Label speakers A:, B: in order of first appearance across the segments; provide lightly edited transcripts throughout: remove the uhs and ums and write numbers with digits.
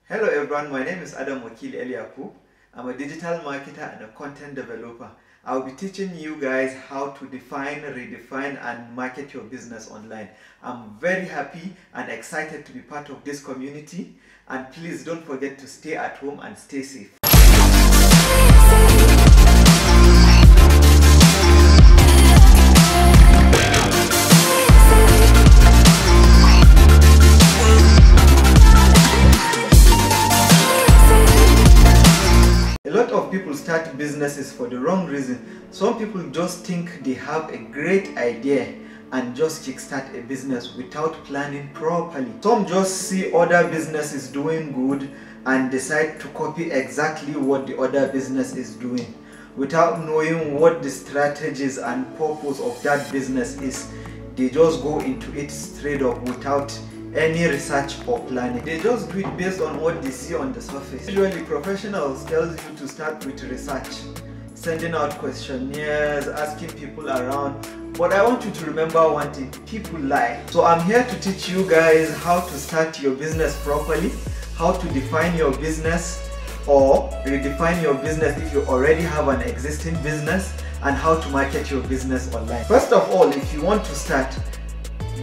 A: Hello everyone, my name is Adam Wakili El Yakub. I'm a digital marketer and a content developer. I'll be teaching you guys how to define, redefine and market your business online. I'm very happy and excited to be part of this community, and please don't forget to stay at home and stay safe. A lot of people start businesses for the wrong reason. Some people just think they have a great idea and just kickstart a business without planning properly. Some just see other businesses doing good and decide to copy exactly what the other business is doing without knowing what the strategies and purpose of that business is. They just go into it straight up without any research or planning. They just do it based on what they see on the surface. Usually professionals tell you to start with research, sending out questionnaires, asking people around. But I want you to remember one thing: people lie. So I'm here to teach you guys how to start your business properly, how to define your business or redefine your business if you already have an existing business, and how to market your business online. First of all, if you want to start,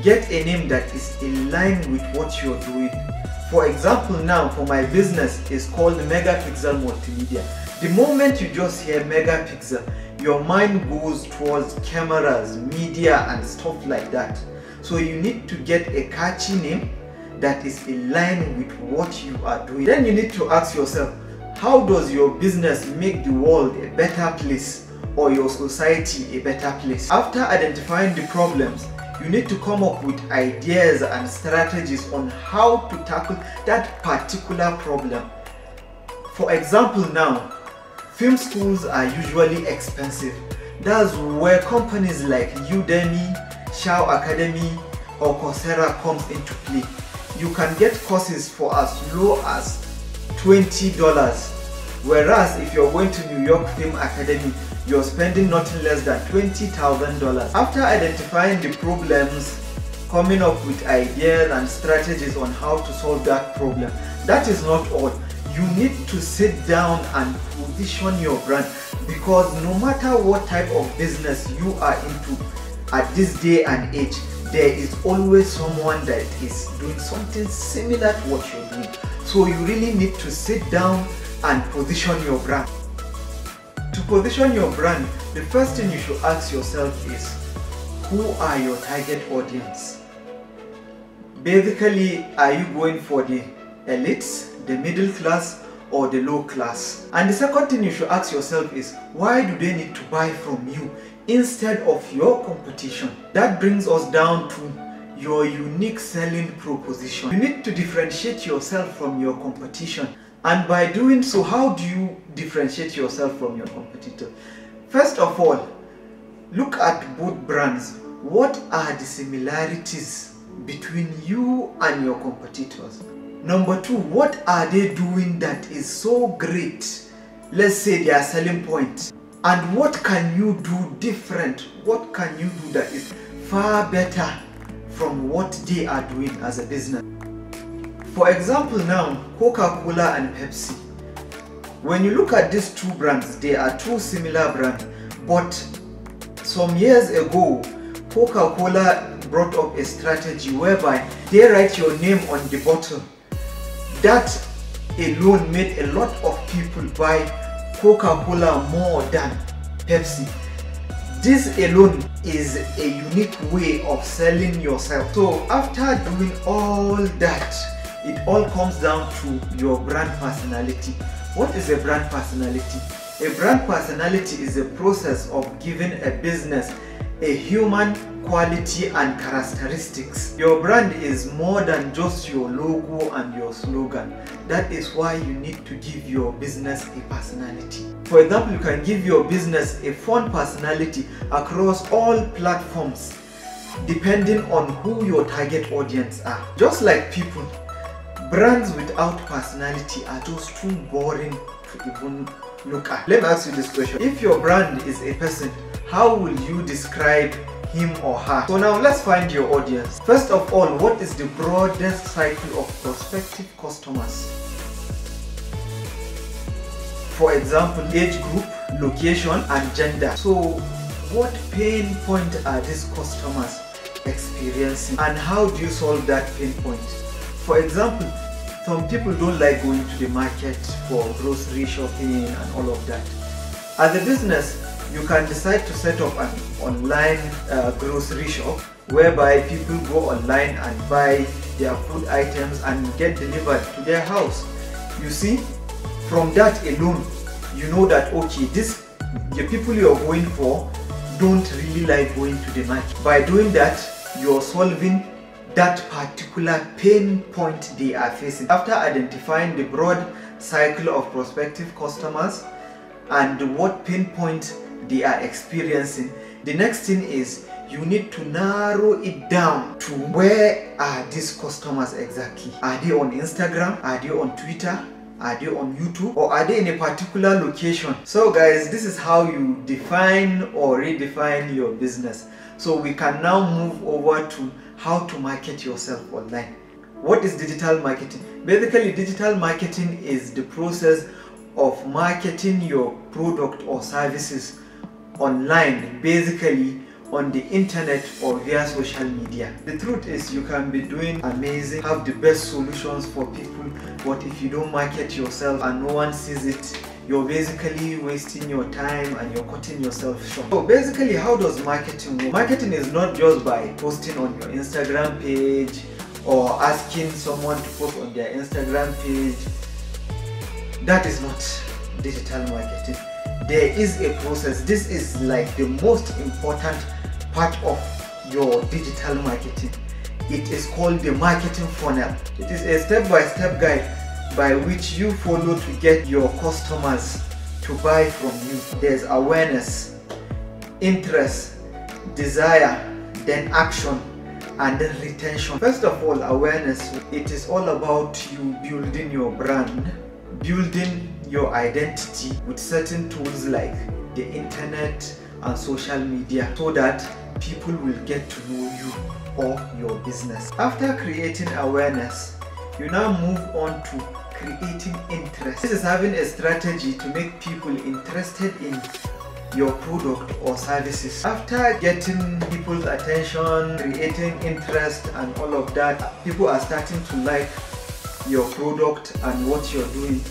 A: get a name that is in line with what you're doing. For example, now for my business is called Megapixel Multimedia. The moment you just hear megapixel, your mind goes towards cameras, media and stuff like that. So you need to get a catchy name that is in line with what you are doing. Then you need to ask yourself, how does your business make the world a better place or your society a better place? After identifying the problems, you need to come up with ideas and strategies on how to tackle that particular problem. For example, now, film schools are usually expensive. That's where companies like Udemy, Shaw Academy or Coursera comes into play. You can get courses for as low as $20, whereas if you're going to New York Film Academy, you're spending nothing less than $20,000. After identifying the problems, coming up with ideas and strategies on how to solve that problem, that is not all. You need to sit down and position your brand, because no matter what type of business you are into at this day and age, there is always someone that is doing something similar to what you're doing. So you really need to sit down and position your brand. To position your brand, the first thing you should ask yourself is, who are your target audience? Basically, are you going for the elites, the middle class or the low class? And the second thing you should ask yourself is, why do they need to buy from you instead of your competition? That brings us down to your unique selling proposition. You need to differentiate yourself from your competition. And by doing so, how do you differentiate yourself from your competitor? First of all, look at both brands. What are the similarities between you and your competitors? Number two, what are they doing that is so great? Let's say their selling point. And what can you do different? What can you do that is far better from what they are doing as a business? For example, now, Coca-Cola and Pepsi. When you look at these two brands, they are two similar brands, but some years ago, Coca-Cola brought up a strategy whereby they write your name on the bottle. That alone made a lot of people buy Coca-Cola more than Pepsi. This alone is a unique way of selling yourself. So after doing all that, it all comes down to your brand personality. What is a brand personality? A brand personality is a process of giving a business a human quality and characteristics. Your brand is more than just your logo and your slogan. That is why you need to give your business a personality. For example, you can give your business a fun personality across all platforms, depending on who your target audience are. Just like people, brands without personality are just too boring to even look at. Let me ask you this question. If your brand is a person, how will you describe him or her? So now let's find your audience. First of all, what is the broadest cycle of prospective customers? For example, age group, location and gender. So what pain point are these customers experiencing and how do you solve that pain point? For example, some people don't like going to the market for grocery shopping and all of that. As a business, you can decide to set up an online grocery shop whereby people go online and buy their food items and get delivered to their house. You see, from that alone, you know that okay, the people you're going for don't really like going to the market. By doing that, you're solving that particular pain point they are facing. After identifying the broad cycle of prospective customers and what pain point they are experiencing, the next thing is you need to narrow it down to where are these customers exactly. Are they on Instagram? Are they on Twitter? Are they on YouTube? Or are they in a particular location? So guys, this is how you define or redefine your business. So we can now move over to how to market yourself online. What is digital marketing? Basically, digital marketing is the process of marketing your product or services online, basically on the internet or via social media. The truth is you can be doing amazing, have the best solutions for people, but if you don't market yourself and no one sees it, you're basically wasting your time and you're cutting yourself short. So basically, how does marketing work? Marketing is not just by posting on your Instagram page or asking someone to post on their Instagram page. That is not digital marketing. There is a process. This is like the most important part of your digital marketing. It is called the marketing funnel. It is a step-by-step guide by which you follow to get your customers to buy from you. There's awareness, interest, desire, then action, and then retention. First of all, awareness. It is all about you building your brand, building your identity with certain tools like the internet and social media so that people will get to know you or your business. After creating awareness, you now move on to creating interest. This is having a strategy to make people interested in your product or services. After getting people's attention, creating interest and all of that, people are starting to like your product and what you're doing.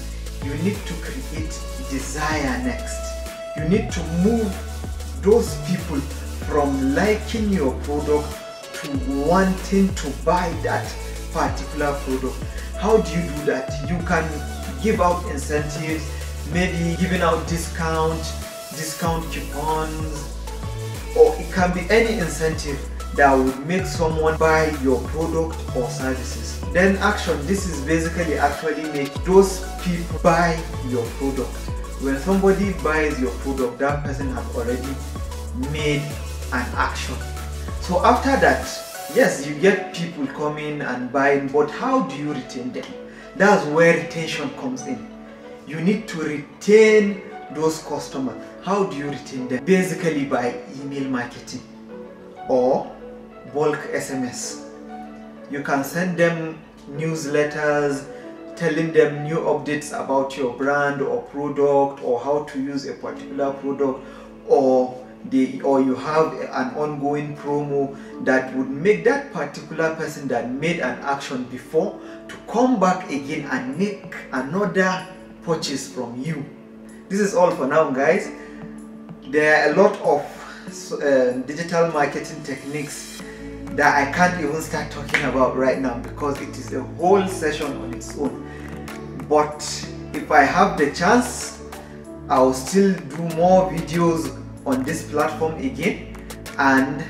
A: You need to create desire next. You need to move those people from liking your product to wanting to buy that particular product. How do you do that? You can give out incentives, maybe giving out discount coupons, or it can be any incentive that would make someone buy your product or services. Then action. This is basically actually make those people buy your product. When somebody buys your product, that person has already made an action. So after that, yes, you get people coming and buying, but how do you retain them? That's where retention comes in. You need to retain those customers. How do you retain them? Basically by email marketing or bulk SMS. You can send them newsletters telling them new updates about your brand or product or how to use a particular product, or you have an ongoing promo that would make that particular person that made an action before to come back again and make another purchase from you. This is all for now, guys. There are a lot of digital marketing techniques that I can't even start talking about right now because it is a whole session on its own. But if I have the chance, I'll still do more videos on this platform again. And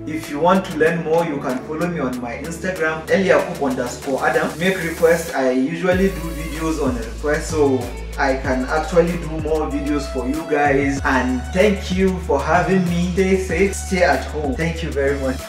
A: if you want to learn more, you can follow me on my Instagram, El_Yakub_Adam. Make requests. I usually do videos on request, so I can actually do more videos for you guys. And thank you for having me. Stay safe, stay at home. Thank you very much.